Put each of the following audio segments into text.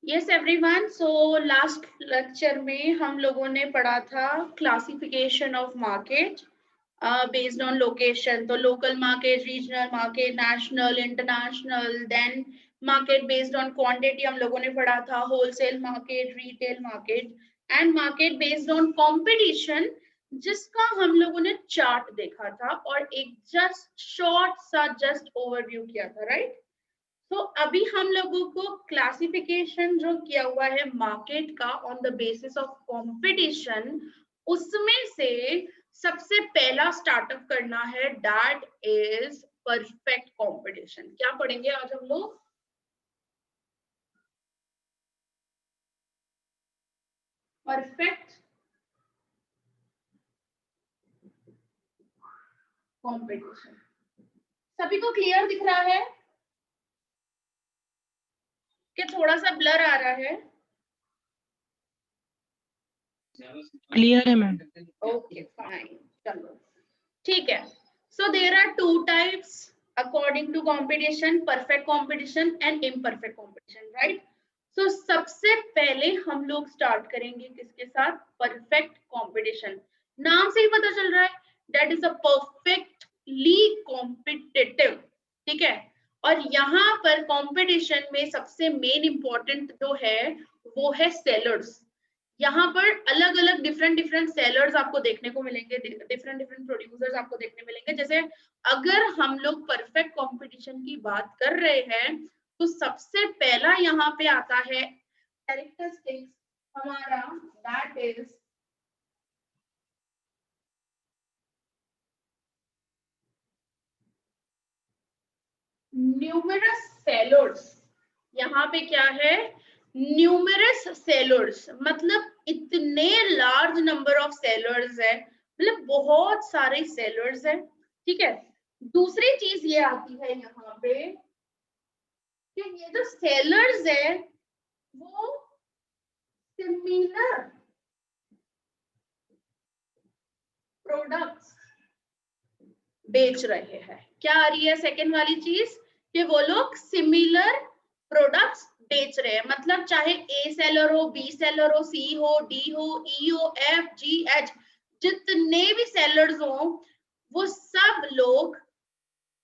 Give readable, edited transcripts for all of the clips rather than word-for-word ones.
Yes everyone, so last lecture में हम लोगों ने पढ़ा था classification of market based on location. तो local market, regional market, national, international, then market based on quantity हम लोगों ने पढ़ा था, wholesale market, retail market and market based on competition, जिसका हम लोगों ने चार्ट देखा था और एक जस्ट शॉर्ट सा जस्ट ओवरव्यू किया था, राइट? तो अभी हम लोगों को क्लासिफिकेशन जो किया हुआ है मार्केट का on the basis of competition, उसमें से सबसे पहला स्टार्टअप करना है, दैट इज परफेक्ट कंपटीशन। क्या पढ़ेंगे आज हम लोग? Perfect competition. सभी को क्लियर दिख रहा है कि थोड़ा सा ब्लर आ रहा है? क्लियर है मैम। ओके फाइन, चलो ठीक है। So there are two types according to competition, perfect competition and imperfect competition, right? So सबसे पहले हम लोग स्टार्ट करेंगे किसके साथ? Perfect competition. नाम से ही पता चल रहा है that is a perfectly competitive, ठीक है। और यहाँ पर कंपटीशन में सबसे मेन इंपॉर्टेंट जो है वो है सेलर्स। यहाँ पर अलग अलग डिफरेंट सेलर्स आपको देखने को मिलेंगे, डिफरेंट प्रोड्यूसर्स आपको देखने मिलेंगे। जैसे अगर हम लोग परफेक्ट कंपटीशन की बात कर रहे हैं तो सबसे पहला यहाँ पे आता है कैरेक्टरिस्टिक्स हमारा, दैट इज न्यूमरस सेलर्स। यहाँ पे क्या है? न्यूमरस सेलर्स, मतलब इतने लार्ज नंबर ऑफ सेलर्स है, मतलब बहुत सारे सेलर्स है, ठीक है। दूसरी चीज ये आती है यहाँ पे कि ये जो सेलर्स है वो सिमिलर प्रोडक्ट्स बेच रहे हैं। क्या आ रही है सेकेंड वाली चीज? कि वो लोग सिमिलर प्रोडक्ट्स बेच रहे हैं, मतलब चाहे ए सेलर हो, बी सेलर हो, सी हो, डी हो, ई हो, एफ, जी, एच, जितने भी सेलर्स हो वो सब लोग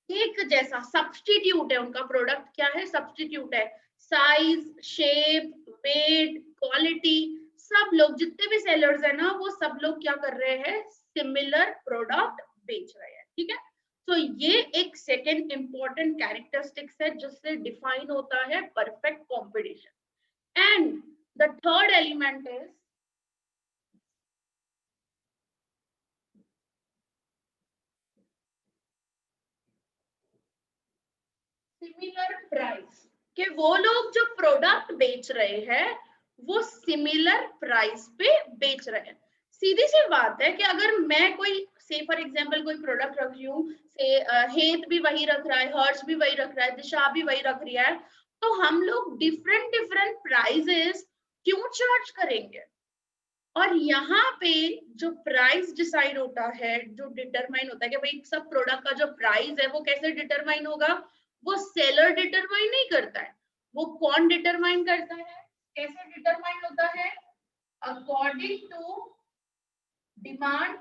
एक जैसा सब्स्टिट्यूट है, उनका प्रोडक्ट क्या है? सब्स्टिट्यूट है। साइज, शेप, वेट, क्वालिटी, सब लोग जितने भी सेलर्स है ना वो सब लोग क्या कर रहे हैं? सिमिलर प्रोडक्ट बेच रहे हैं, ठीक है। तो ये एक सेकेंड इंपॉर्टेंट कैरेक्टरिस्टिक्स है जिससे डिफाइन होता है perfect competition. And the third element is similar price, कि वो लोग जो प्रोडक्ट बेच रहे हैं वो सिमिलर प्राइस पे बेच रहे हैं। सीधी सी बात है कि अगर मैं कोई से फॉर एग्जांपल कोई प्रोडक्ट रख रही हूँ, से हेत भी वही रख रहा है, हर्ष भी वही रख रहा है, दिशा भी वही रख रही है, तो हम लोग डिफरेंट प्राइजेस क्यों चार्ज करेंगे? और यहाँ पे जो प्राइस डिसाइड होता है, जो डिटरमाइन होता है कि भाई सब प्रोडक्ट का जो प्राइस है वो कैसे डिटरमाइन होगा, वो सेलर डिटरमाइन नहीं करता है, वो कौन डिटरमाइन करता है? कैसे डिटरमाइन होता है? According to demand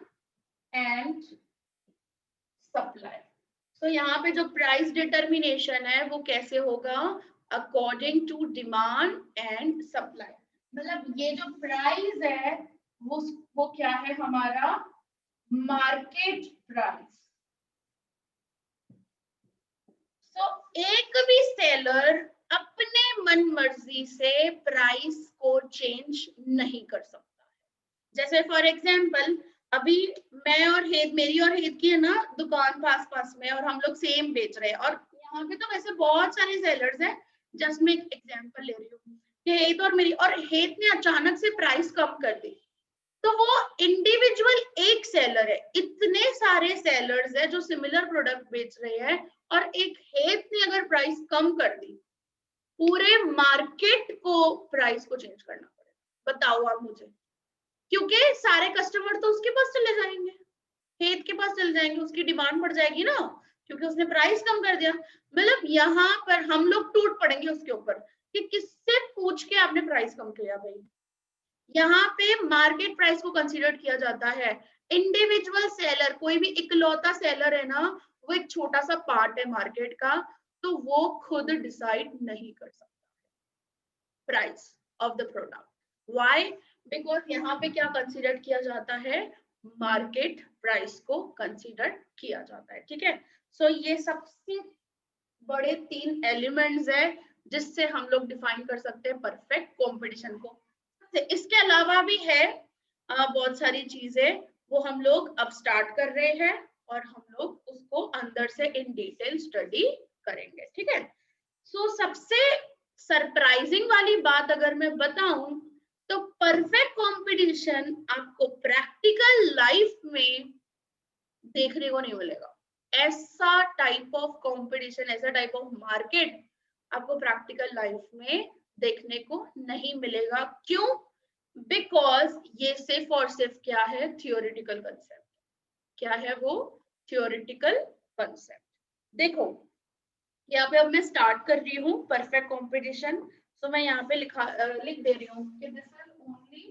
and supply. तो यहाँ पे जो प्राइस डिटर्मिनेशन है वो कैसे होगा? According to demand and supply. मतलब ये जो प्राइस है वो क्या है हमारा? Market price. तो एक भी सेलर अपने मन मर्जी से प्राइस को चेंज नहीं कर सकता है। जैसे फॉर एग्जांपल अभी मैं और हेद, मेरी और हेद की है ना दुकान पास पास में, और हम लोग सेम बेच रहे हैं, और यहाँ पे तो वैसे बहुत सारे सेलर्स हैं, जस्ट मैं एक एग्जांपल ले रही हूँ कि हेद और मेरी, और हेद ने अचानक से प्राइस कम कर दी, तो वो इंडिविजुअल एक सेलर है, इतने सारे सेलर्स है जो सिमिलर प्रोडक्ट बेच रहे हैं, और एक हेत ने अगर प्राइस कम कर दी, पूरे मार्केट को प्राइस को चेंज करना पड़ेगा। बताओ आप मुझे, क्योंकि सारे कस्टमर तो उसके पास चले जाएंगे, हेत के पास चले जाएंगे, उसकी डिमांड बढ़ जाएगी ना, क्योंकि उसने प्राइस कम कर दिया। मतलब यहाँ पर हम लोग टूट पड़ेंगे उसके ऊपर कि किससे पूछ के आपने प्राइस कम किया भाई। यहाँ पे मार्केट प्राइस को कंसीडर किया जाता है। इंडिविजुअल सेलर, कोई भी इकलौता सेलर है ना, वो एक छोटा सा पार्ट है मार्केट का, तो वो खुद डिसाइड नहीं कर सकता price of the product. Why? Because यहाँ पे क्या कंसीडर किया जाता है, मार्केट प्राइस को कंसीडर किया जाता है। ठीक है, सो ये सबसे बड़े 3 एलिमेंट्स है जिससे हम लोग डिफाइन कर सकते हैं परफेक्ट कंपटीशन को। इसके अलावा भी है बहुत सारी चीजें, वो हम लोग अब स्टार्ट कर रहे हैं और हम लोग उसको अंदर से इन डिटेल स्टडी करेंगे। ठीक है, सो सबसे सरप्राइजिंग वाली बात अगर मैं बताऊं तो परफेक्ट कंपटीशन आपको प्रैक्टिकल लाइफ में देखने को नहीं मिलेगा। ऐसा टाइप ऑफ कंपटीशन, ऐसा टाइप ऑफ मार्केट आपको प्रैक्टिकल लाइफ में देखने को नहीं मिलेगा। क्यों? बिकॉज ये सिर्फ और सिर्फ क्या है, थियोरिटिकल कंसेप्ट। क्या है वो? Theoretical concept. देखो यहाँ पे अब मैं स्टार्ट कर रही हूँ परफेक्ट कंपटीशन, तो मैं यहाँ पे लिख दे रही हूँ कि दिस इज ओनली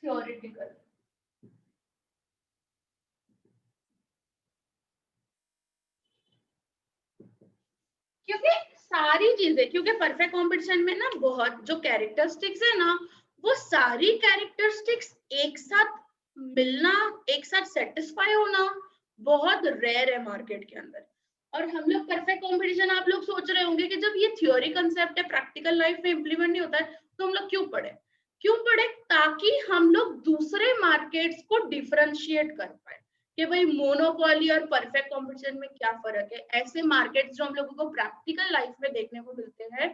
थियोरिटिकल। क्योंकि सारी चीजें, क्योंकि परफेक्ट कंपटीशन में ना बहुत जो कैरेक्टरिस्टिक्स है ना, वो सारी कैरेक्टरिस्टिक्स एक साथ मिलना, एक साथ सेटिस्फाई होना बहुत रेयर है मार्केट के अंदर। और हम लोग परफेक्ट कंपटीशन, आप लोग सोच रहे होंगे कि जब ये थ्योरी कंसेप्ट है, प्रैक्टिकल लाइफ में इंप्लीमेंट नहीं होता है, तो हम लोग क्यों पढ़े? क्यों पढ़े? ताकि हम लोग दूसरे मार्केट्स को डिफरेंशिएट कर पाए कि भाई मोनोपोली और परफेक्ट कंपटीशन में क्या फर्क है। ऐसे मार्केट्स जो हम लोगों को प्रैक्टिकल लाइफ में देखने को मिलते हैं,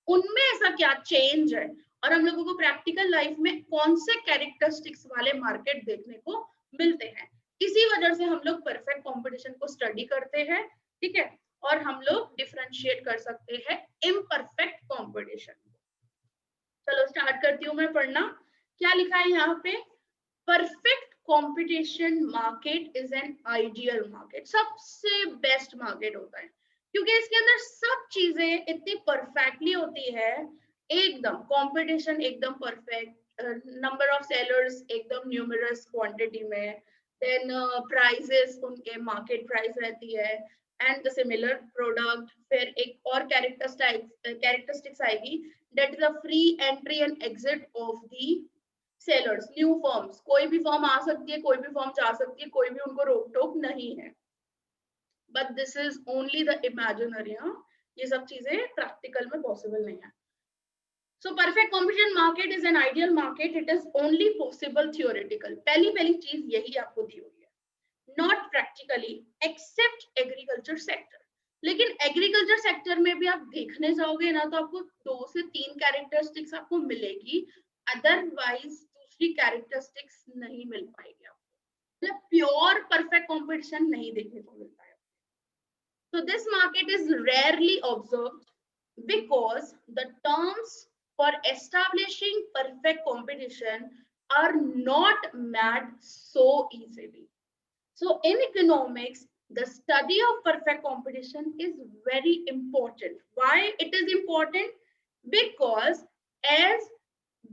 उनमें ऐसा क्या चेंज है, और हम लोगों को प्रैक्टिकल लाइफ में कौन से कैरेक्टरिस्टिक्स वाले मार्केट देखने को मिलते हैं। इसी वजह से हम लोग परफेक्ट कंपटीशन को स्टडी करते हैं। ठीक है, और हम लोग डिफरेंशिएट कर सकते हैं इम्परफेक्ट कंपटीशन। चलो स्टार्ट करती हूँ मैं पढ़ना। क्या लिखा है यहाँ पे? Perfect competition market is an ideal market. सबसे बेस्ट मार्केट होता है क्योंकि इसके अंदर सब चीजें इतनी परफेक्टली होती है, एकदम कंपटीशन एकदम परफेक्ट, नंबर ऑफ सेलर्स एकदम न्यूमरस क्वांटिटी में, देन प्राइजेस उनके मार्केट प्राइस रहती है, एंड द सिमिलर प्रोडक्ट। फिर एक और कैरेक्टरिस्टिक्स आएगी, that is a free entry and exit of the sellers. New forms, कोई भी फॉर्म आ सकती है, कोई भी फॉर्म जा सकती है, कोई भी उनको रोक टोक नहीं है। But this is only the imaginary. ये सब चीजें प्रैक्टिकल में पॉसिबल नहीं है। So perfect competition market is an ideal market. It is only possible theoretical. पहली चीज यही आपको दी हुई है, not practically except agriculture sector. लेकिन एग्रीकल्चर सेक्टर में भी आप देखने जाओगे ना, तो आपको 2 से 3 कैरेक्टरिस्टिक्स आपको मिलेगी, अदरवाइज दूसरी कैरेक्टरिस्टिक्स नहीं मिल पाएगी आपको। मतलब प्योर परफेक्ट कंपटीशन नहीं देखने को मिलता है। So this market is rarely observed because the terms for establishing perfect competition are not met so easily. So in economics, the study of perfect competition is very important. Why it is important? Because as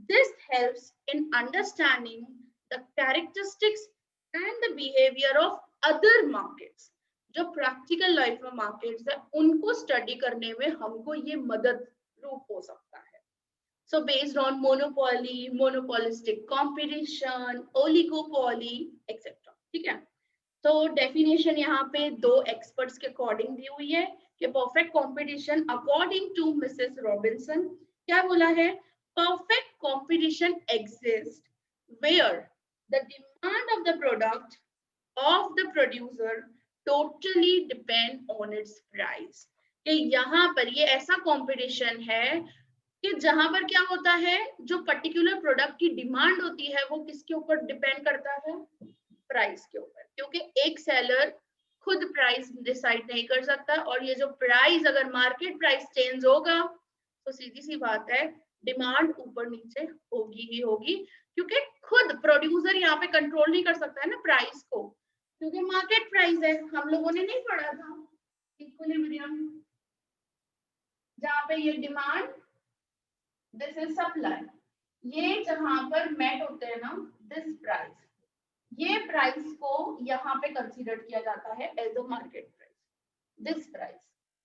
this helps in understanding the characteristics and the behavior of other markets. जो practical life में markets है, उनको study करने में हमको ये मदद रूप हो सकता है। So based on monopoly, monopolistic competition, oligopoly, etc. ठीक है, तो डेफिनेशन यहाँ पे 2 एक्सपर्ट्स के अकॉर्डिंग दी हुई है कि perfect competition according to Mrs Robinson क्या बोला है? Perfect competition exist where the demand of the product of the producer totally depend on its price। कि यहाँ पर ये ऐसा कंपटीशन है कि जहां पर क्या होता है, जो पर्टिकुलर प्रोडक्ट की डिमांड होती है वो किसके ऊपर डिपेंड करता है? प्राइस के ऊपर। क्योंकि एक सेलर खुद प्राइस डिसाइड नहीं कर सकता, और ये जो प्राइस, अगर मार्केट प्राइस चेंज होगा तो सीधी सी बात है, डिमांड ऊपर नीचे होगी ही होगी, क्योंकि खुद प्रोड्यूसर यहाँ पे कंट्रोल नहीं कर सकता है ना प्राइस को, क्योंकि मार्केट प्राइस है। हम लोगों ने नहीं पढ़ा था इक्विलिब्रियम, पे ये डिमांड, दिस इज सप्लाई, ये जहां पर मेट होते हैं ना, दिस प्राइस, ये प्राइस को यहाँ पे कंसीडर किया जाता है as a market price, this price,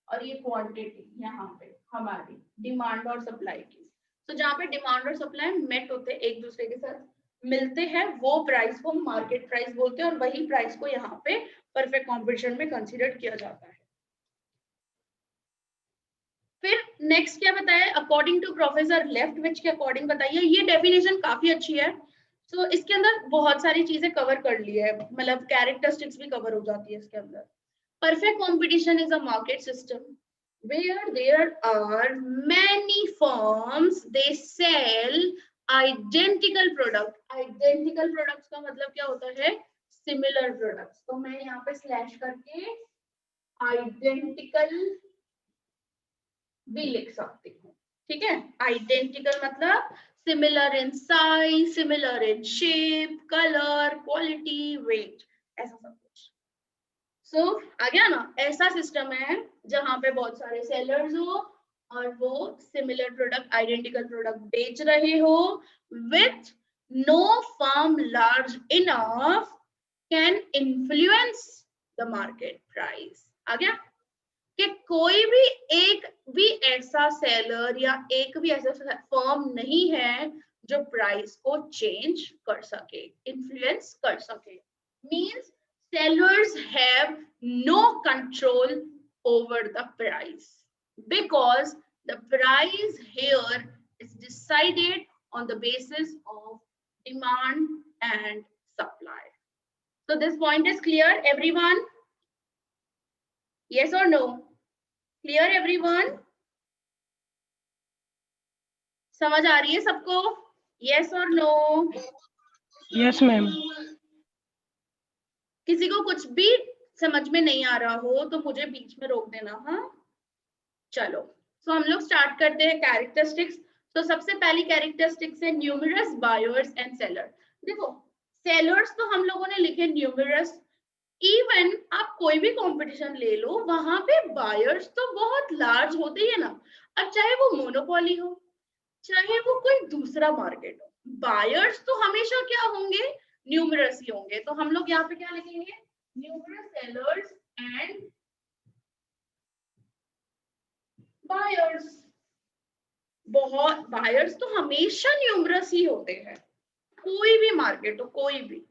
और ये क्वांटिटी यहाँ पे हमारी डिमांड और सप्लाई की। तो जहाँ पे डिमांड और सप्लाई मेट होते हैं, एक दूसरे के साथ मिलते हैं, वो प्राइस को मार्केट प्राइस बोलते हैं, और वही प्राइस को यहाँ पे परफेक्ट कॉम्पिटिशन में कंसीडर किया जाता है। फिर नेक्स्ट क्या बताया, according to professor Leftwich के अकॉर्डिंग बताइए। ये डेफिनेशन काफी अच्छी है, तो इसके अंदर बहुत सारी चीजें कवर कर ली है, मतलब कैरेक्टरिस्टिक्स भी कवर हो जाती है इसके अंदर। Perfect competition is a market system where there are many firms, they sell identical product. Identical products का मतलब क्या होता है, similar products। तो मैं यहाँ पे स्लैश करके identical भी लिख सकती हूँ, ठीक है। Identical मतलब similar in size, similar in shape, color, quality, weight, ऐसा सब कुछ। सो आ गया ना, ऐसा सिस्टम है जहां पे बहुत सारे सेलर्स हो और वो सिमिलर प्रोडक्ट, आइडेंटिकल प्रोडक्ट बेच रहे हो, with no firm large enough can influence the market price. आ गया कि कोई भी एक भी ऐसा सेलर या एक भी ऐसा फर्म नहीं है जो प्राइस को चेंज कर सके, इन्फ्लुएंस कर सके। Means sellers have no control over the price because the price here is decided on the basis of demand and supply. So this point is clear, everyone? Yes or no? Clear everyone? समझ आ रही है सबको? Yes or no? Yes, ma'am. किसी को कुछ भी समझ में नहीं आ रहा हो तो मुझे बीच में रोक देना, हाँ। चलो, तो हम लोग स्टार्ट करते हैं कैरेक्टरिस्टिक्स। तो सबसे पहली कैरेक्टरिस्टिक्स है न्यूमरस बायर्स एंड सेलर। देखो, सेलर्स तो हम लोगों ने लिखे न्यूमरस, इवन आप कोई भी कंपटीशन ले लो, वहां पे बायर्स तो बहुत लार्ज होते ही है ना। अब चाहे वो मोनोपोली हो, चाहे वो कोई दूसरा मार्केट हो, बायर्स तो हमेशा क्या होंगे, न्यूमरस ही होंगे। तो हम लोग यहाँ पे क्या लिखेंगे, न्यूमरस सेलर्स एंड बायर्स। बहुत बायर्स तो हमेशा न्यूमरस ही होते हैं, कोई भी मार्केट हो, कोई भी।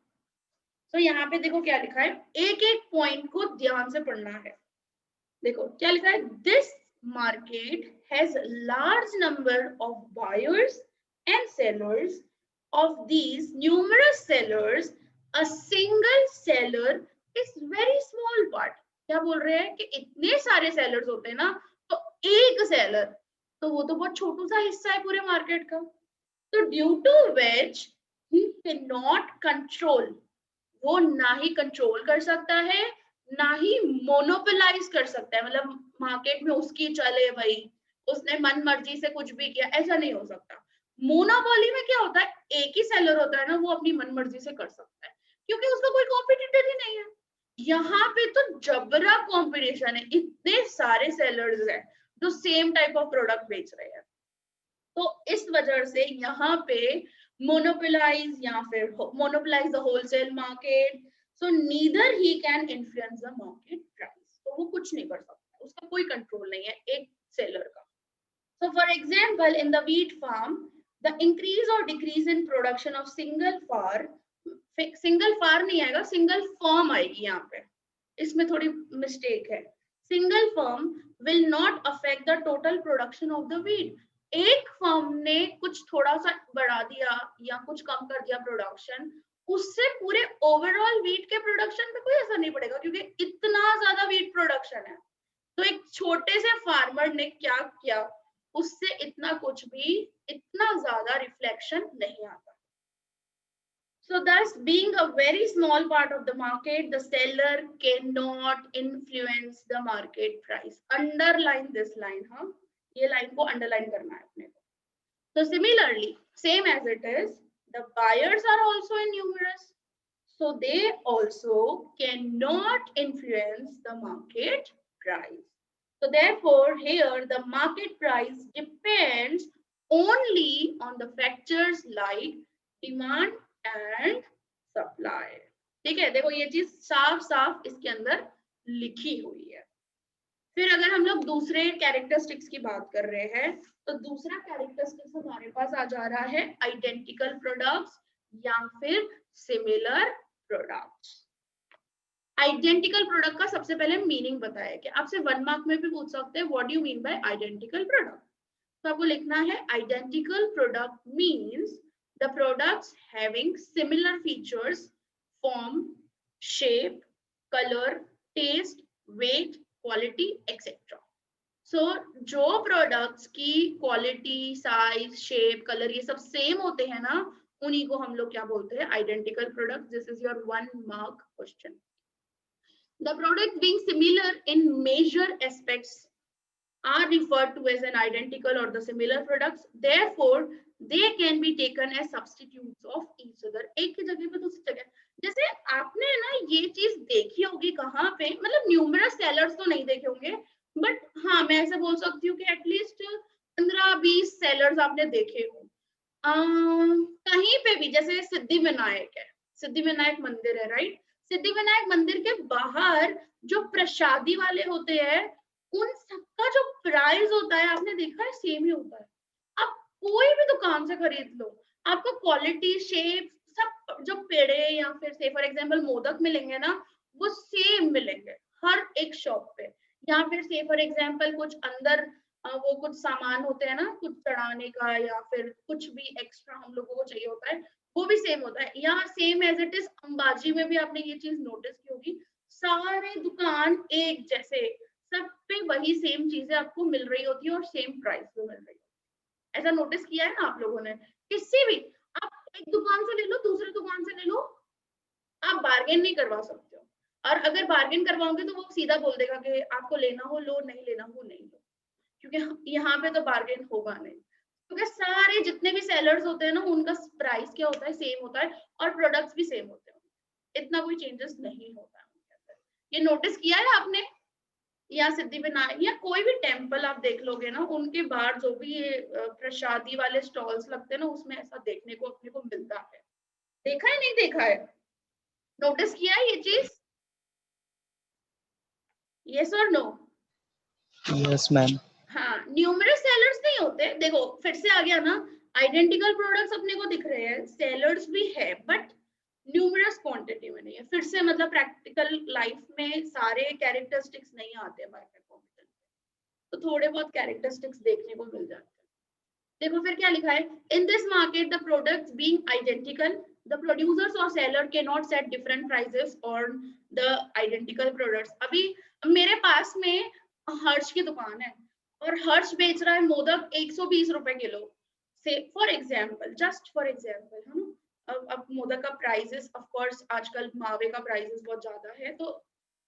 तो यहाँ पे देखो क्या लिखा है, एक एक पॉइंट को ध्यान से पढ़ना है। देखो क्या लिखा है, this market has large number of buyers and sellers, of these numerous sellers a single seller is very small part. क्या बोल रहे हैं कि इतने सारे सेलर्स होते हैं ना, तो एक सेलर, तो वो तो बहुत छोटू सा हिस्सा है पूरे मार्केट का। तो due to which he can not control, वो ना ही कंट्रोल कर सकता है, ना ही मोनोपोलाइज कर सकता है, मतलब मार्केट में उसकी चले भाई, उसने मन मर्जी से कुछ भी किया, ऐसा नहीं हो सकता। मोनोपोली में क्या होता है, एक ही सेलर होता है ना, वो अपनी मन मर्जी से कर सकता है क्योंकि उसका कोई कॉम्पिटिटर ही नहीं है। यहाँ पे तो जबरा कंपटीशन है, इतने सारे सेलर्स हैं जो सेम टाइप ऑफ प्रोडक्ट बेच रहे हैं। तो इस वजह से यहाँ पे मोनोपोलाइज या फिर monopolise the wholesale market, so neither he can influence the market price. तो वो कुछ नहीं कर सकता, उसका कोई कंट्रोल नहीं है एक सेलर का। So for example in the wheat farm, the increase or decrease in production of single farm नहीं आएगा, सिंगल फर्म आएगी यहाँ पे, इसमें थोड़ी मिस्टेक है। Single firm will not affect the total production of the wheat. एक फर्म ने कुछ थोड़ा सा बढ़ा दिया या कुछ कम कर दिया प्रोडक्शन, उससे पूरे ओवरऑल व्हीट के प्रोडक्शन पे कोई असर नहीं पड़ेगा क्योंकि इतना ज्यादा व्हीट प्रोडक्शन है। तो एक छोटे से फार्मर ने क्या किया, उससे इतना कुछ भी, इतना ज्यादा रिफ्लेक्शन नहीं आता। So thus, being a very small part of the market, the seller cannot influence the market price. Underline this line, huh? ये line को underline करना है अपने को। So similarly, same as it is, the buyers are also numerous, so they also cannot influence the market price. So therefore here the market price depends only on the factors like demand and supply. ठीक है, देखो ये चीज साफ साफ इसके अंदर लिखी हुई है। फिर अगर हम लोग दूसरे कैरेक्टरिस्टिक्स की बात कर रहे हैं तो दूसरा कैरेक्टरिस्टिक्स हमारे पास आ जा रहा है आइडेंटिकल प्रोडक्ट्स या फिर सिमिलर प्रोडक्ट्स। आइडेंटिकल प्रोडक्ट का सबसे पहले मीनिंग बताया कि आपसे 1 मार्क में भी पूछ सकते हैं what do you mean by identical product. तो आपको लिखना है identical product means the products having similar features, form, shape, colour, taste, weight, quality etcetera. So जो प्रोडक्ट्स की क्वालिटी, साइज, शेप, कलर ये सब सेम होते हैं ना, उन्हीं को हम लोग क्या बोलते हैं, identical product. This is your 1 mark question. The product being similar in major aspects are referred to as an identical or the similar products. Therefore, they can be taken as substitutes of each other. एक की जगह पे दूसरी जगह, जैसे आपने ना ये चीज देखी होगी कहाँ पे, मतलब न्यूमरस सेलर्स तो नहीं देखे होंगे, बट हाँ मैं ऐसे बोल सकती हूँ कि एटलीस्ट 15-20 सेलर्स आपने देखे हो कहीं पे भी। जैसे सिद्धि विनायक है, सिद्धि विनायक मंदिर है, राइट। सिद्धि विनायक मंदिर के बाहर जो प्रसादी वाले होते हैं उन सबका जो प्राइस होता है आपने देखा है सेम ही होता है। आप कोई भी दुकान से खरीद लो, आपको क्वालिटी, शेप सब, जो पेड़े या फिर से फॉर एग्जांपल मोदक मिलेंगे ना, वो सेम मिलेंगे हर एक शॉप पे। या फिर से फॉर एग्जांपल कुछ अंदर वो कुछ सामान होते हैं ना, कुछ चढ़ाने का या फिर कुछ भी एक्स्ट्रा हम लोगों को चाहिए होता है, वो भी सेम होता है। यहाँ same as it is Ambaji में भी आपने ये चीज नोटिस की होगी, सारे दुकान एक जैसे, सब पे वही सेम चीजें आपको मिल रही होती है और सेम प्राइस पे मिल रही है। ऐसा नोटिस किया है ना आप लोगों ने? किसी भी आप एक दुकान से ले लो, दूसरी दुकान से ले लो, आप बार्गेन नहीं करवा सकते हो। और अगर बार्गेन करवाओगे तो वो सीधा बोल देगा कि आपको लेना हो लो, नहीं लेना हो नहीं लो, क्योंकि यहाँ पे तो बार्गेन होगा नहीं। क्योंकि सारे जितने भी सेलर्स होते हैं ना, उनका प्राइस क्या होता है, सेम होता है, और प्रोडक्ट्स भी सेम होते हैं, इतना कोई चेंजेस नहीं होता है उनके अंदर। ये नोटिस किया है आपने? या सिद्धि विनायक या कोई भी टेम्पल आप देख लोगे ना, उनके बाहर जो भी ये प्रसादी वाले स्टॉल्स लगते हैं ना, उसमें ऐसा देखने को अपने को मिलता है। देखा है नहीं देखा है? नोटिस किया है ये चीज? यस और नो? Yes ma'am. हाँ, न्यूमरस सेलर्स नहीं होते। देखो फिर से आ गया ना, आइडेंटिकल प्रोडक्ट्स अपने को दिख रहे हैं, सेलर्स भी है बट न्यूमरस क्वांटिटी में नहीं है। फिर से मतलब प्रैक्टिकल लाइफ में सारे कैरेक्टरिस्टिक्स नहीं आते मार्केट कॉम्पिटिशन में, तो थोड़े बहुत कैरेक्टरिस्टिक्स देखने को मिल जाते हैं। देखो फिर क्या लिखा है, in this market the products being identical the producers or seller can not set different prices on the identical products. अभी मेरे पास में हर्ष की दुकान है और हर्ष बेच रहा है मोदक 120 रुपए किलो से, for example, just for example, है ना। अब मोदक का प्राइसेस ऑफ कोर्स आजकल मावे का प्राइसेस बहुत ज्यादा है, तो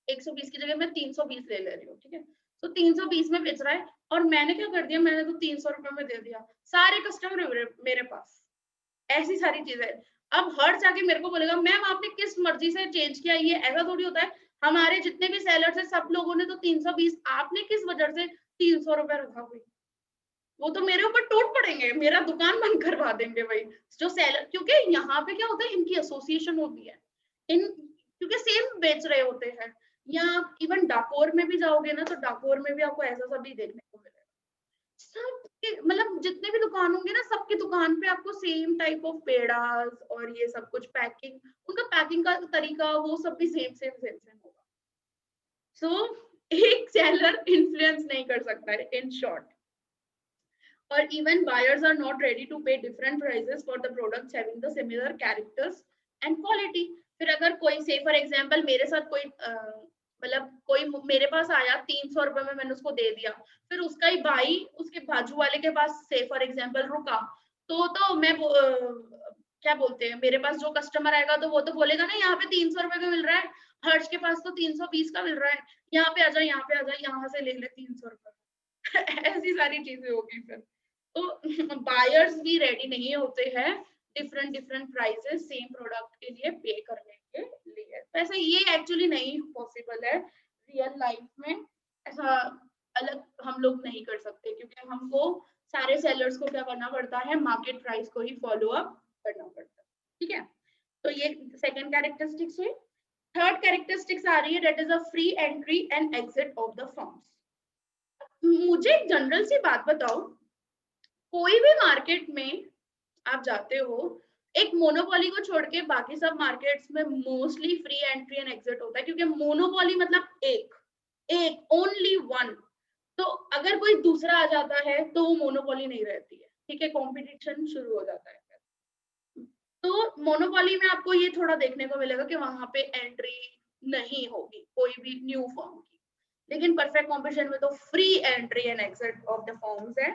120 की जगह मैं 320 ले रही हूँ, ठीक है। तो 320 में बेच रहा है और मैंने क्या कर दिया, मैंने तो 300 रुपए में दे दिया। सारे कस्टमर मेरे पास, ऐसी सारी चीजें। अब हर जाके मेरे को बोलेगा मैम आपने किस मर्जी से चेंज किया, ये ऐसा थोड़ी होता है। हमारे जितने भी सेलर्स है सब लोगों ने तो 320, आपने किस वजह से 300 रुपए रखा हुई? वो तो मेरे ऊपर टूट पड़ेंगे, मेरा दुकान बंद करवा देंगे भाई जो सेलर। क्योंकि यहाँ पे क्या होता है, इनकी एसोसिएशन होती है, इन क्योंकि सेम बेच रहे होते हैं। या इवन डाकोर में भी जाओगे ना, तो डाकोर में भी आपको ऐसा सब भी देखने को मिलेगा। सब मतलब जितने भी दुकान होंगे ना, सबकी दुकान पे आपको सेम टाइप ऑफ पेड़ास और ये सब कुछ पैकिंग, उनका पैकिंग का तरीका वो सब भी सेम होगा। सो एक सेलर इन्फ्लुएंस नहीं कर सकता है in short. or even buyers are not ready to pay different prices for the products having the similar characters and quality। फिर अगर कोई से फॉर एग्जांपल मेरे साथ कोई मतलब कोई मेरे पास आया 300 रुपए में, मैंने उसको दे दिया, फिर उसका ही भाई उसके बाजू वाले के पास से फॉर एग्जांपल रुका, तो मैं क्या बोलते हैं, मेरे पास जो कस्टमर आएगा तो वो तो बोलेगा ना यहाँ पे 300 रुपए का मिल रहा है, हर्ष के पास तो 320 का मिल रहा है, यहाँ पे आ जा, यहाँ पे आ जा, यहाँ से ले ले 300 रुपए। ऐसी सारी चीजें होगी फिर। तो बायर्स भी रेडी नहीं होते हैं डिफरेंट प्राइसेस सेम प्रोडक्ट के लिए पे करने के लिए। वैसे ये एक्चुअली नहीं पॉसिबल है रियल लाइफ में, ऐसा अलग हम लोग नहीं कर सकते, क्योंकि हमको सारे सेलर्स को क्या करना पड़ता है, मार्केट प्राइस को ही फॉलो अप करना पड़ता है। ठीक है, तो ये सेकंड कैरेक्टरिस्टिक्स हुई। थर्ड कैरेक्टरिस्टिक्स आ रही है, that is a free entry and exit of the firms. मुझे एक जनरल सी बात बताओ, कोई भी मार्केट में आप जाते हो, एक मोनोपोली को छोड़ के बाकी सब मार्केट्स में mostly free entry and exit होता है, क्योंकि मोनोपोली मतलब एक ओनली वन। तो अगर कोई दूसरा आ जाता है तो वो मोनोपोली नहीं रहती है, ठीक है, कंपटीशन शुरू हो जाता है। तो मोनोपोली में आपको ये थोड़ा देखने को मिलेगा कि वहां पे एंट्री नहीं होगी कोई भी न्यू फॉर्म की, लेकिन परफेक्ट कॉम्पिटिशन में तो free entry and exit of the forms है।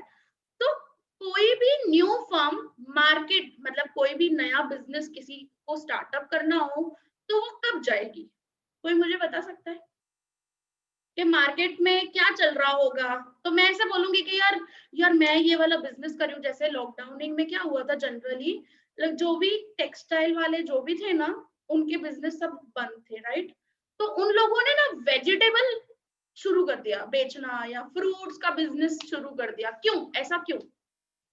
तो कोई भी न्यू फर्म मार्केट, मतलब कोई भी नया बिजनेस किसी को स्टार्टअप करना हो तो वो कब जाएगी? कोई मुझे बता सकता है कि मार्केट में क्या चल रहा होगा? तो मैं ऐसे बोलूंगी कि यार मैं ये वाला बिजनेस कर रही हूँ। जैसे लॉकडाउनिंग में क्या हुआ था, जनरली जो भी टेक्सटाइल वाले जो भी थे ना, उनके बिजनेस सब बंद थे, राइट? तो उन लोगों ने ना वेजिटेबल शुरू कर दिया बेचना, या फ्रूट्स का बिजनेस शुरू कर दिया। क्यों, ऐसा क्यों?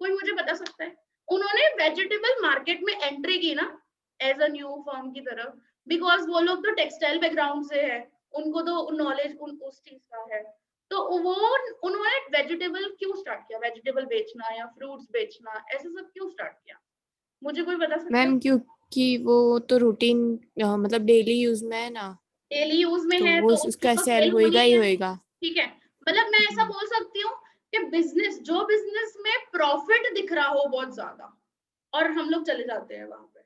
कोई मुझे बता सकता है? उन्होंने वेजिटेबल मार्केट में एंट्री की ना एज अ न्यू फर्म की तरफ, बिकॉज वो लोग तो टेक्सटाइल बैकग्राउंड से है, उनको तो नॉलेज उस चीज का है। तो वो उन्होंने वेजिटेबल क्यों स्टार्ट किया, वेजिटेबल बेचना या फ्रूट्स बेचना, ऐसे सब क्यों स्टार्ट किया? मुझे कोई बता सकता है? मैम क्योंकि वो तो रूटीन मतलब डेली यूज में है ना, डेली यूज में तो है वो तो उसको उसका तो सेल सेल होएगा होनी ही है। होएगा। ठीक है, मतलब मैं ऐसा बोल सकती हूँ कि बिजनेस, जो बिजनेस में प्रॉफिट दिख रहा हो बहुत ज्यादा, और हम लोग चले जाते हैं वहां पे,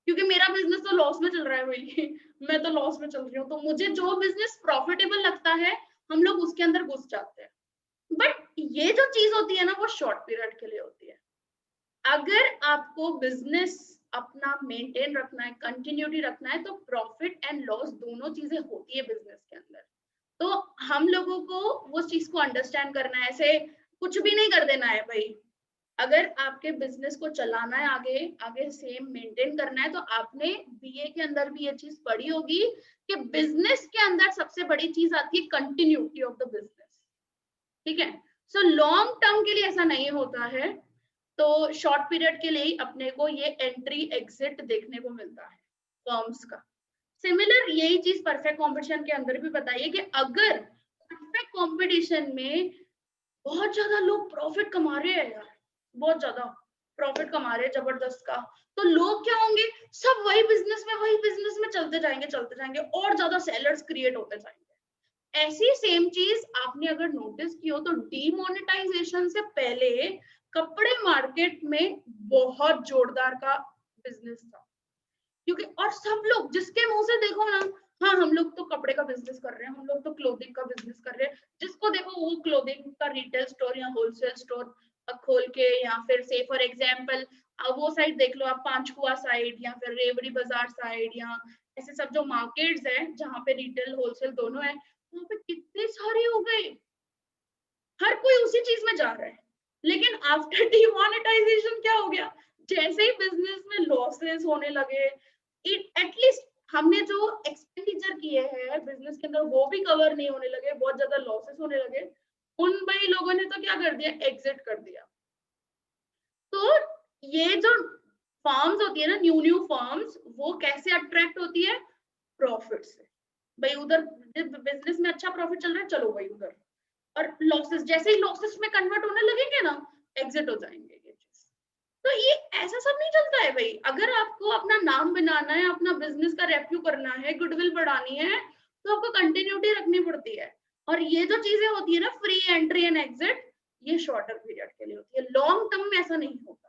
क्योंकि मेरा बिजनेस तो लॉस में चल रहा है भाई मैं तो लॉस में चल रही हूँ, तो मुझे जो बिजनेस प्रॉफिटेबल लगता है हम लोग उसके अंदर घुस जाते हैं। बट ये जो चीज होती है ना, वो शॉर्ट पीरियड के लिए होती है। अगर आपको बिजनेस अपना मेंटेन रखना है, कंटिन्यूटी रखना है, तो प्रॉफिट एंड लॉस दोनों चीजें होती है बिजनेस के अंदर। तो हम लोगों को वो चीज को अंडरस्टैंड करना है, ऐसे कुछ भी नहीं कर देना है भाई। अगर आपके बिजनेस को चलाना है, आगे आगे सेम मेंटेन करना है, तो आपने बीए के अंदर भी ये चीज पढ़ी होगी कि बिजनेस के अंदर सबसे बड़ी चीज आती है कंटिन्यूटी ऑफ द बिजनेस। ठीक है, सो लॉन्ग टर्म के लिए ऐसा नहीं होता है, तो शॉर्ट पीरियड के लिए ही अपने को ये एंट्री एग्जिट देखने को मिलता है फर्म्स का। सिमिलर यही चीज परफेक्ट कंपटीशन के अंदर भी बताइए कि अगर परफेक्ट कंपटीशन में बहुत ज्यादा लोग प्रॉफिट कमा रहे हैं, यार बहुत ज्यादा प्रॉफिट कमा रहे हैं जबरदस्त का, तो लोग क्या होंगे, सब वही बिजनेस में चलते जाएंगे और ज्यादा सेलर्स क्रिएट होते जाएंगे। ऐसी सेम चीज आपने अगर नोटिस की हो तो डीमोनेटाइजेशन से पहले कपड़े मार्केट में बहुत जोरदार का बिजनेस था, क्योंकि और सब लोग जिसके मुंह से देखो ना, हाँ हम लोग तो कपड़े का बिजनेस कर रहे हैं, हम लोग तो क्लोथिंग का बिजनेस कर रहे हैं, जिसको देखो वो क्लोथिंग का रिटेल स्टोर या होलसेल स्टोर खोल के, या फिर से फॉर एग्जांपल वो साइड देख लो आप, पांचकुआ साइड या फिर रेवड़ी बाजार साइड, या ऐसे सब जो मार्केट्स हैं जहाँ पे रिटेल होलसेल दोनों है, वहां पे कितने सारे हो गए, हर कोई उसी चीज में जा रहा है। लेकिन आफ्टर डिमोनेटाइजेशन क्या हो गया, जैसे ही बिजनेस में लॉसेस होने लगे, एटलीस्ट हमने जो एक्सपेंडिचर किए हैं बिजनेस के अंदर वो भी कवर नहीं होने लगे, बहुत ज्यादा लॉसेस होने लगे, उन भाई लोगों ने तो क्या कर दिया, एग्जिट कर दिया। तो ये जो फर्म्स होती है ना, न्यू फर्म्स, वो कैसे अट्रैक्ट होती है, प्रॉफिट से। भाई उधर बिजनेस में अच्छा प्रॉफिट चल रहा है, चलो भाई उधर, और लॉसेस जैसे ही लॉसेस में कन्वर्ट होने लगेंगे ना, एग्जिट हो जाएंगे ये चीज। तो ये ऐसा सब नहीं चलता है भाई। अगर आपको अपना नाम बनाना है, अपना बिजनेस का रेव्यू करना है, गुडविल बढ़ानी है, तो आपको कंटिन्यूटी रखनी पड़ती है। और ये जो चीजें होती है ना, फ्री एंट्री एंड एग्जिट, ये शॉर्टर पीरियड के लिए होती है, लॉन्ग टर्म में ऐसा नहीं होता।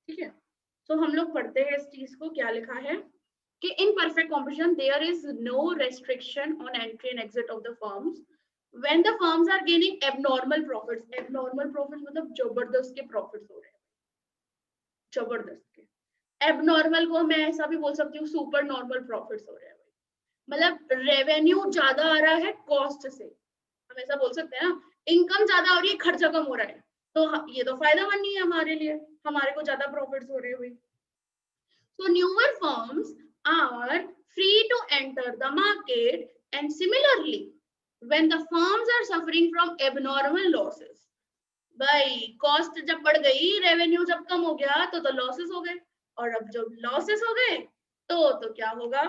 ठीक है, तो हम लोग पढ़ते हैं इस चीज को, क्या लिखा है कि in perfect competition there is no restriction on entry and exit of the firms when the firms are gaining abnormal profits मतलब जबरदस्त के प्रॉफिट्स हो रहे हैं, जबरदस्त के। एबनॉर्मल को मैं ऐसा भी बोल सकती हूँ, सुपर नॉर्मल प्रॉफिट्स हो रहे हैं, मतलब रेवेन्यू ज्यादा आ रहा है कॉस्ट से, हम ऐसा बोल सकते हैं ना, इनकम ज्यादा हो रही है, खर्चा कम हो रहा है, तो ये तो फायदा नहीं है हमारे लिए, हमारे को ज्यादा प्रॉफिट्स हो रहे हुए। So newer firms are free to enter the market, and similarly when the firms are suffering from abnormal losses. भाई कॉस्ट जब बढ़ गई, रेवेन्यू जब कम हो गया तो लॉसेस हो गए, और अब जब लॉसेस हो गए तो क्या होगा,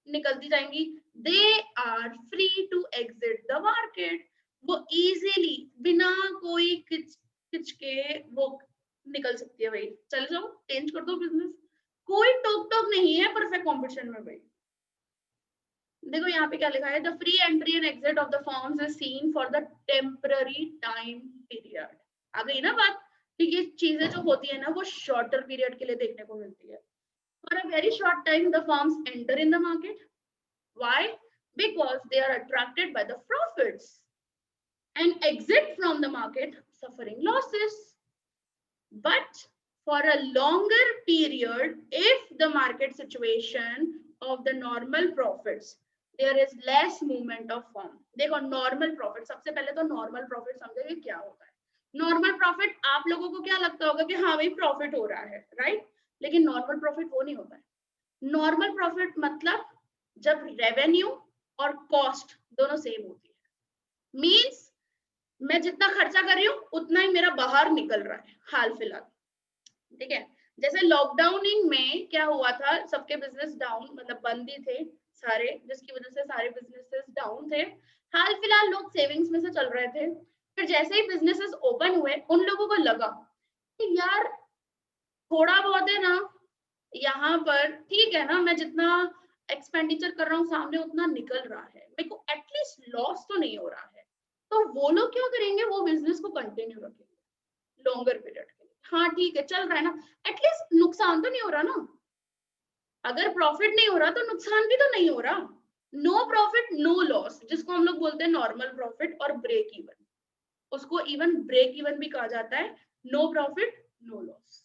निकलती जाएंगी. They are free to exit the market. वो इजीली बिना कोई किच के वो निकल सकती है भाई. चल जाओ चेंज कर दो बिजनेस. कोई टोक टोक नहीं है परफेक्ट कॉम्पिटिशन में भाई. देखो यहाँ पे क्या लिखा है, the free entry and exit of the firms is seen for the temporary time period. आ गई ना बात कि ये चीजें जो होती है ना वो शॉर्टर पीरियड के लिए देखने को मिलती है. For a very short time the firms enter in the market. Why? Because they are attracted by the profits and exit from the market suffering losses. But for a longer period, if the market situation of the normal profits, there is less movement of firm. देखो normal profit, सबसे पहले तो normal profit समझेंगे क्या होता है. Normal profit आप लोगों को क्या लगता होगा कि हाँ भाई profit हो रहा है, right? लेकिन normal profit वो नहीं होता है. Normal profit मतलब जब revenue और cost दोनों same होती है. Means मैं जितना खर्चा कर रही हूँ उतना ही मेरा बाहर निकल रहा है हाल फिलहाल. ठीक है, जैसे लॉकडाउनिंग में क्या हुआ था, सबके बिजनेस डाउन, मतलब बंद ही थे सारे, जिसकी वजह से सारे बिजनेसेस डाउन थे. हाल फिलहाल लोग सेविंग्स में से चल रहे थे. फिर जैसे ही बिजनेसेस ओपन हुए उन लोगों को लगा कि यार थोड़ा बहुत है ना यहाँ पर, ठीक है ना, मैं जितना एक्सपेंडिचर कर रहा हूँ सामने उतना निकल रहा है, मेरे को एटलीस्ट लॉस तो नहीं हो रहा है. तो वो लोग क्या करेंगे, वो बिजनेस को कंटिन्यू रखेंगे लॉन्गर पीरियड के लिए. हाँ ठीक है चल रहा है ना, एटलीस्ट नुकसान तो नहीं हो रहा ना. अगर प्रॉफिट नहीं हो रहा तो नुकसान भी तो नहीं हो रहा. नो प्रॉफिट नो लॉस, जिसको हम लोग बोलते हैं नॉर्मल प्रॉफिट और ब्रेक इवन. उसको इवन ब्रेक इवन भी कहा जाता है. No profit no loss.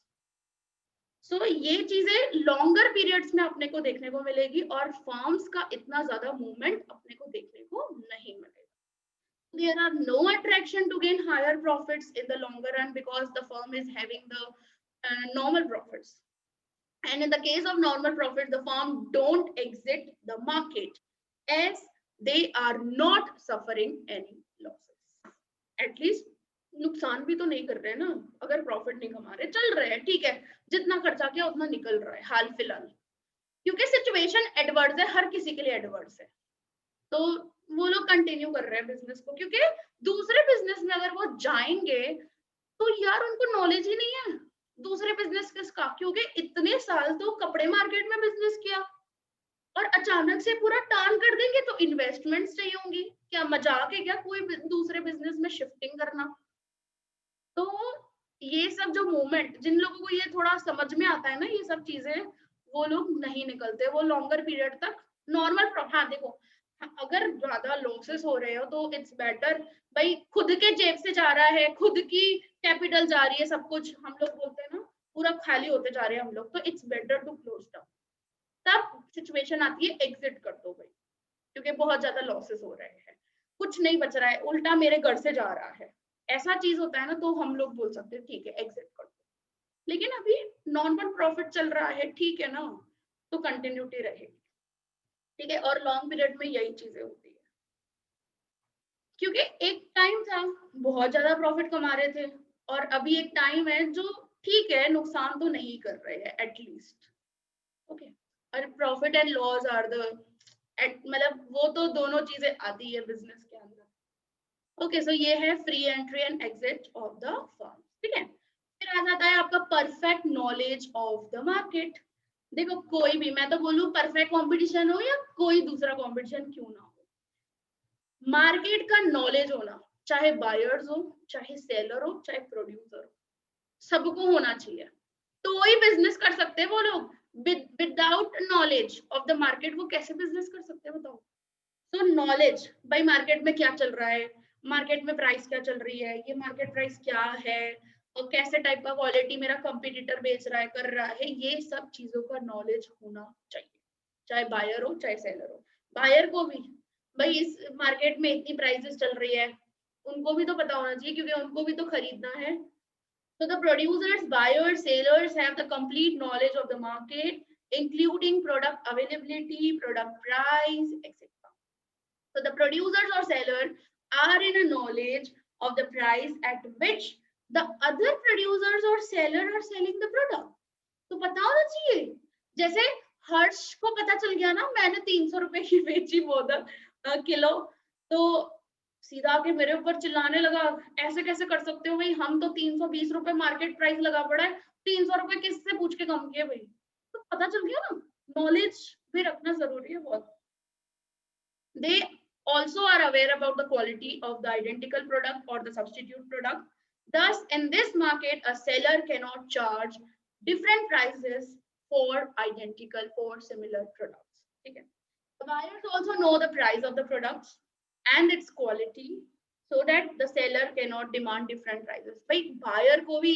So ये चीजें लॉन्गर पीरियड्स में अपने को देखने को मिलेगी और फर्म्स का इतना ज्यादा मूवमेंट अपने को देखने को नहीं मिलेगा. There are no attraction to gain higher profits in the longer run because the firm is having the normal profits. And in the case of normal profits, the firm don't exit the market as they are not suffering any losses. At least नुकसान भी तो नहीं कर रहे ना. अगर profit नहीं कमा रहे, चल रहे हैं, ठीक है, जितना खर्चा किया उतना निकल रहा है हाल फिलहाल. क्योंकि सिचुएशन एडवर्स है, हर किसी के लिए एडवर्स है, तो वो लोग कंटिन्यू कर रहे हैं बिजनेस को. क्योंकि दूसरे बिजनेस में अगर वो जाएंगे तो यार उनको नॉलेज ही नहीं है दूसरे बिजनेस किसका. क्योंकि इतने साल तो कपड़े मार्केट में बिजनेस किया और अचानक से पूरा टर्न कर देंगे तो इन्वेस्टमेंट्स चाहिए होंगी. क्या मजाक है क्या कोई दूसरे बिजनेस में शिफ्टिंग करना. तो ये सब जो मूवमेंट, जिन लोगों को ये थोड़ा समझ में आता है ना ये सब चीजें, वो लोग नहीं निकलते. वो लॉन्गर पीरियड तक नॉर्मल. हाँ देखो, अगर ज्यादा लॉसेस हो रहे हो तो इट्स बेटर भाई, खुद के जेब से जा रहा है, खुद की कैपिटल जा रही है, सब कुछ हम लोग बोलते हैं ना पूरा खाली होते जा रहे हैं हम लोग, तो it's better to close down. तब सिचुएशन आती है एग्जिट कर दो भाई, क्योंकि बहुत ज्यादा लॉसेस हो रहे हैं, कुछ नहीं बच रहा है, उल्टा मेरे घर से जा रहा है, ऐसा चीज होता है ना, तो हम लोग बोल सकते हैं ठीक है एग्जिट कर दो. लेकिन अभी नॉर्मल प्रॉफिट चल रहा है, ठीक है ना, तो कंटिन्यूटी रहेगी. ठीक है, और लॉन्ग पीरियड में यही चीजें होती है. क्योंकि एक टाइम था बहुत ज्यादा प्रॉफिट कमा रहे थे और अभी एक टाइम है जो ठीक है नुकसान तो नहीं कर रहे हैं एटलीस्ट. ओके, और profit and loss are the, मतलब वो तो दोनों चीजें आती है बिजनेस के अंदर. ओके, सो ये है free entry and exit of the firm. ठीक है, फिर आ जाता है आपका perfect knowledge of the market. देखो कोई भी, मैं तो बोलूं परफेक्ट कंपटीशन हो या कोई दूसरा कंपटीशन क्यों ना हो, मार्केट का नॉलेज होना, चाहे बायर्स हो, चाहे सेलर हो, चाहे प्रोड्यूसर हो, सबको होना चाहिए. तो ही बिजनेस कर सकते हैं वो लोग. Without knowledge of the market वो कैसे बिजनेस कर सकते हैं बताओ. सो नॉलेज भाई, मार्केट में क्या चल रहा है, मार्केट में प्राइस क्या चल रही है, ये मार्केट प्राइस क्या है, और कैसे टाइप का क्वालिटी मेरा कंपटीटर बेच रहा है, कर रहा है, ये सब चीजों का नॉलेज होना चाहिए. चाहे बायर हो चाहे सेलर हो. बायर को भी भाई इस मार्केट में इतनी प्राइसेस चल रही है, उनको भी तो पता होना चाहिए क्योंकि उनको भी तो खरीदना है. So the producers, buyers, sellers have the complete knowledge of the market, including product availability, product price, etc. So the producers or seller are in a knowledge of the price at which the other producers or seller are selling the product. तो पता होना चाहिए, जैसे हर्ष को पता चल गया ना मैंने 300 रुपए की बेची बोतल किलो, तो सीधा आके मेरे ऊपर चिल्लाने लगा, ऐसे कैसे कर सकते हो भाई, हम तो 320 रुपए मार्केट प्राइस लगा पड़ा है, 300 रुपए किससे पूछ के कम किए भाई। तो पता चल गया ना, नॉलेज भी रखना जरूरी है बहुत। They also are aware about the quality of the identical product or the substitute product. Thus, in this market, a seller cannot charge different prices for similar products. Okay. The buyers also know the price of the products and its quality, so that the seller cannot demand different prices. भाई buyer को भी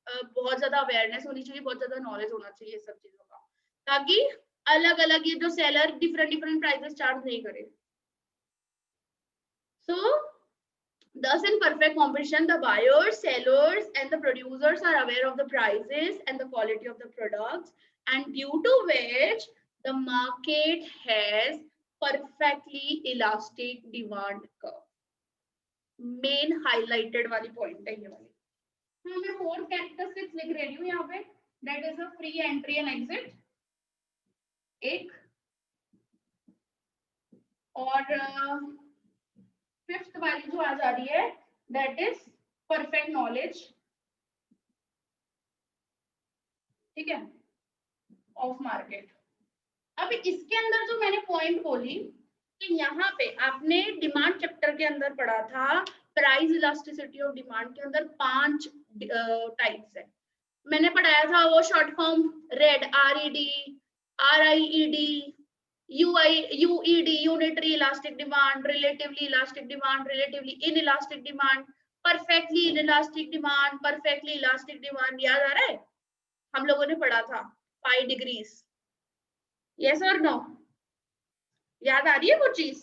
बहुत ज्यादा awareness होनी चाहिए, बहुत ज्यादा knowledge होना चाहिए सब चीजों का, ताकि अलग अलग ये जो seller different prices charge नहीं करे. So thus in perfect competition, the buyers, sellers and the producers are aware of the prices and the quality of the products, and due to which the market has perfectly elastic demand curve. Main highlighted वाली point है ये वाली. तो मैं 4 characteristics लिख रही हूँ यहाँ पे. That is a free entry and exit. एक और फिफ्थ वाली जो आ जा रही है दैट इज परफेक्ट नॉलेज, ठीक है, ऑफ मार्केट. अब इसके अंदर जो मैंने पॉइंट बोली कि यहाँ पे आपने डिमांड चैप्टर के अंदर पढ़ा था प्राइस इलास्टिसिटी ऑफ डिमांड के अंदर 5 टाइप्स है. मैंने पढ़ाया था वो short form red, RED, RIED, UED, unitary elastic demand, relatively elastic demand, relatively inelastic demand, perfectly inelastic demand, perfectly elastic demand. याद आ रहा है, हम लोगों ने पढ़ा था 5 डिग्रीज. यस और नो, याद आ रही है वो चीज?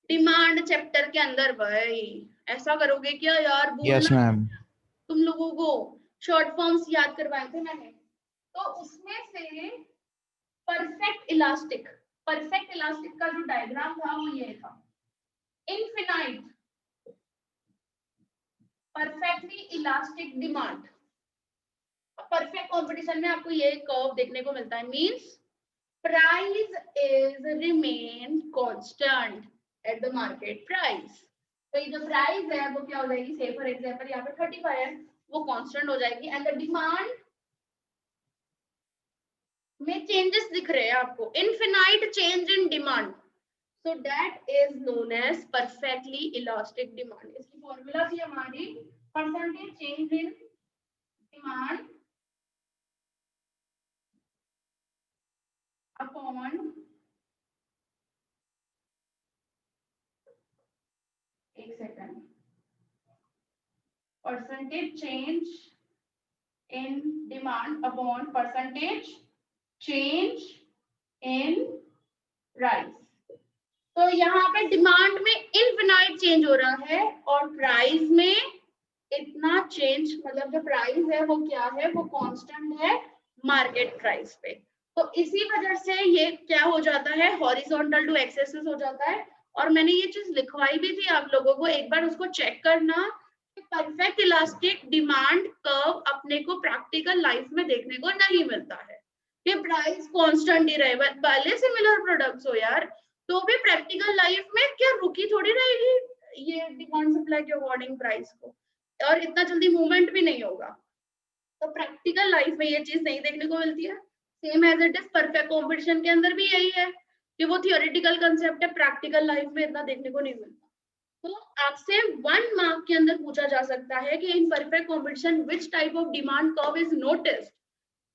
डिमांड चैप्टर के अंदर भाई ऐसा करोगे क्या यार? Yes ma'am. तुम लोगों को शॉर्ट फॉर्म्स याद करवाए थे मैंने, तो उसमें से परफेक्ट इलास्टिक का जो डायग्राम था वो ये था. Infinite perfectly elastic demand. Perfect competition में आपको ये कर्व देखने को मिलता है, means price is remain constant at the market price. तो ये जो प्राइस है वो क्या हो जाएगी, से फॉर एग्जांपल यहाँ पे 35 है, वो कांस्टेंट हो जाएगी. एंड द डिमांड में चेंजेस दिख रहे हैं आपको, infinite change in demand, so that is known as perfectly elastic demand. इसकी फॉर्मूला थी हमारी percentage change in demand upon percentage change in demand upon percentage change in price. तो यहाँ पे डिमांड में इनफिनाइट चेंज हो रहा है और प्राइस में इतना चेंज, मतलब जो प्राइस है वो क्या है, वो कांस्टेंट है मार्केट प्राइस पे. तो इसी वजह से ये क्या हो जाता है, हॉरिजॉन्टल टू एक्स एक्सिस हो जाता है. और मैंने ये चीज लिखवाई भी थी आप लोगों को, एक बार उसको चेक करना. परफेक्ट इलास्टिक डिमांड कर्व अपने को प्रैक्टिकल लाइफ में देखने को नहीं मिलता है कि प्राइस कांस्टेंट ही रहे, भले सिमिलर प्रोडक्ट्स हो यार, तो भी प्रैक्टिकल लाइफ में क्या रुकी थोड़ी रहेगी ये डिमांड सप्लाई के अकॉर्डिंग प्राइस को, और इतना जल्दी मूवमेंट भी नहीं होगा. तो प्रैक्टिकल लाइफ में ये चीज नहीं देखने को मिलती है. Same as it is perfect competition के अंदर भी यही है कि वो थियोरेटिकल कंसेप्ट है, प्रैक्टिकल लाइफ में इतना देखने को नहीं मिलता. तो आपसे 1 मार्क के अंदर पूछा जा सकता है कि इन perfect competition which type of demand curve is noticed.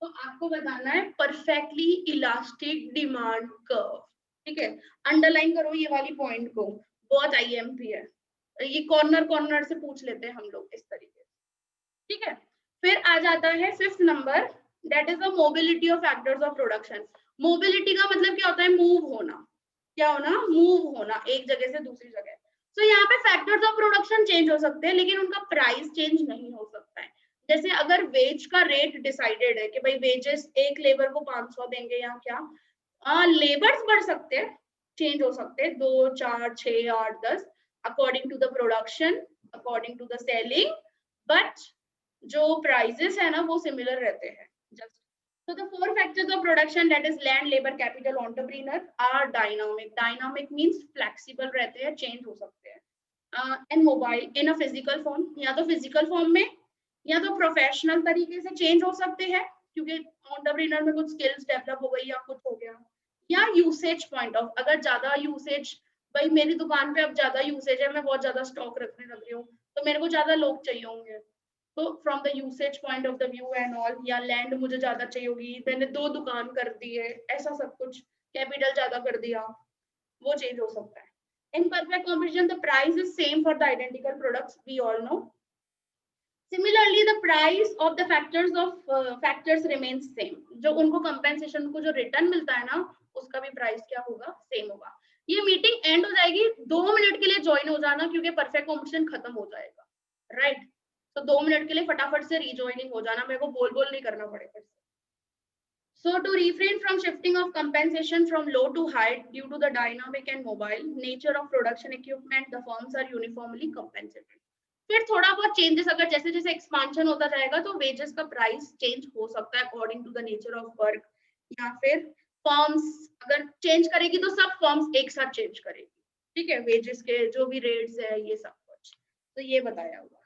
तो आपको बताना है परफेक्टली इलास्टिक डिमांड कर्व. ठीक है, अंडरलाइन करो ये वाली पॉइंट को, बहुत IMP है ये, कॉर्नर से पूछ लेते हैं हम लोग इस तरीके से. ठीक है, फिर आ जाता है 5th number, that is the mobility of factors of production. Mobility का मतलब क्या होता है, मूव होना. क्या होना, मूव होना एक जगह से दूसरी जगह. तो यहाँ पे फैक्टर्स ऑफ प्रोडक्शन चेंज हो सकते हैं लेकिन उनका प्राइस चेंज नहीं हो सकता है. जैसे अगर वेज का रेट डिसाइडेड है कि भाई वेजेस एक लेबर को 500 देंगे या क्या, लेबर्स बढ़ सकते हैं, चेंज हो सकते हैं, 2, 4, 6, 8, 10 according to the production, according to the selling, but जो प्राइजेस है ना वो सिमिलर रहते हैं just. So the four factors of production, that is land, labor, capital, entrepreneur, are dynamic. Dynamic means flexible रहते हैं, change हो सकते हैं. And mobile in a physical form, या तो physical form में या तो प्रोफेशनल तरीके से चेंज हो सकते हैं क्योंकि एंटरप्रेन्योर में कुछ स्किल्स डेवलप हो गई या कुछ हो गया, या यूसेज पॉइंट ऑफ, अगर ज्यादा यूसेज, भाई मेरी दुकान पे अब ज्यादा यूसेज है, मैं बहुत ज्यादा स्टॉक रखने लग रही हूँ तो मेरे को ज्यादा लोग चाहिए होंगे, तो from the usage point of the view and all, या लैंड मुझे ज्यादा चाहिए होगी, मैंने 2 दुकान कर दी है, ऐसा सब कुछ, कैपिटल ज्यादा कर दिया, वो चेंज हो सकता है. In perfect competition the price is same for the identical products, we all know. Similarly, the price of the factors remains same. जो उनको compensation को जो return मिलता है ना, उसका भी price क्या होगा, same होगा. ये मीटिंग एंड हो जाएगी, 2 मिनट के लिए ज्वाइन हो जाना क्योंकि परफेक्ट कॉम्पिटिशन खत्म हो जाएगा, राइट? तो 2 मिनट के लिए फटाफट से रिजॉइनिंग हो जाना, मेरे को बोल नहीं करना पड़ेगा. So to refrain from shifting of compensation from low to high due to the dynamic and mobile nature of production equipment, the firms are uniformly compensated. फिर थोड़ा बहुत चेंजेस, अगर जैसे जैसे एक्सपांशन होता जाएगा तो वेजेस का प्राइस चेंज हो सकता है according to the nature of work, या फिर फर्म्स अगर चेंज करेगी तो सब फर्म्स एक साथ चेंज करेगी, ठीक है, वेजेस के जो भी रेट्स है ये सब कुछ, तो ये बताया हुआ.